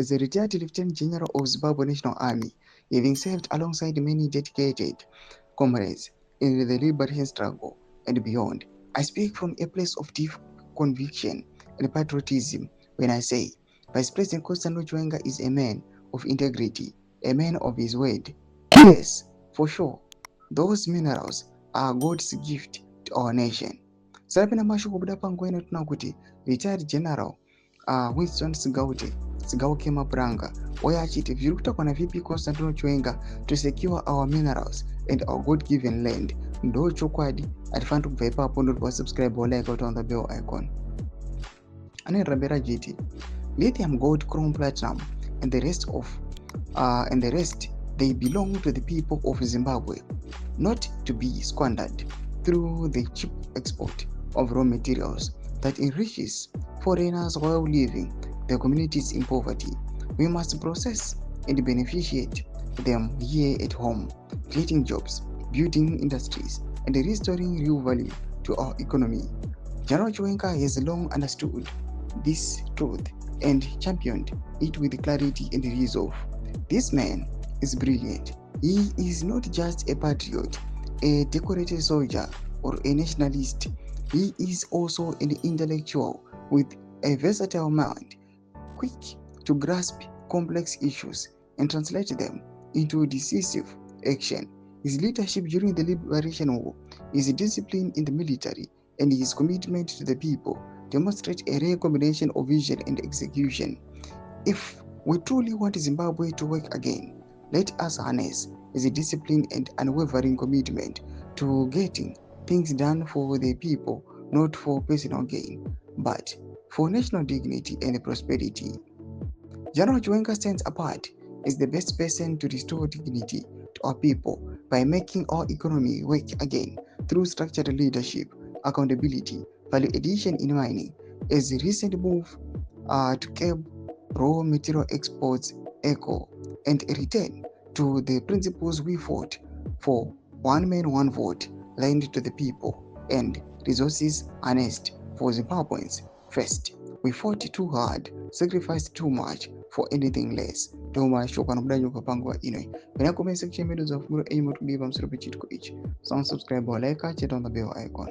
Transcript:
is a retired Lieutenant General of Zimbabwe National Army, having served alongside many dedicated comrades in the liberation struggle and beyond. I speak from a place of deep conviction and patriotism when I say Vice President Constantine Chiwenga is a man of integrity, a man of his word. Yes, for sure, those minerals are God's gift to our nation. Sarapina mashoko kubuda pangwena tuna kuti retired General Winston Sigauke Mabranga waya achiti zviri kutakwana vipi Constantine Chiwenga to secure our minerals and our God-given land. Ndo chokwadi atifanira kubva ipapo ndoti subscribe or like out on the bell icon. Ane Rabera GT lithium, gold, chrome, platinum, and the rest they belong to the people of Zimbabwe, not to be squandered through the cheap export of raw materials that enriches foreigners while leaving their communities in poverty. We must process and beneficiate them here at home, creating jobs, building industries, and restoring real value to our economy. General Chiwenga has long understood this truth and championed it with clarity and resolve. This man is brilliant. He is not just a patriot, a decorated soldier, or a nationalist. He is also an intellectual with a versatile mind, quick to grasp complex issues and translate them into decisive action. His leadership during the Liberation War, his discipline in the military, and his commitment to the people demonstrate a rare combination of vision and execution. If we truly want Zimbabwe to work again, let us harness his discipline and unwavering commitment to getting things done for the people, not for personal gain, but for national dignity and prosperity. General Chiwenga stands apart as the best person to restore dignity to our people by making our economy work again through structured leadership, accountability, value addition in mining, as the recent move to curb raw material exports, eco, and return to the principles we fought for: one man, one vote, land to the people, and resources harnessed for Zimbabweans first. We fought too hard, sacrificed too much for anything less. Toma shokana mudai ukapangwa inoi. When comment section videos of Muro aim to give them super cheat coach. So subscribe or like, check on the bell icon.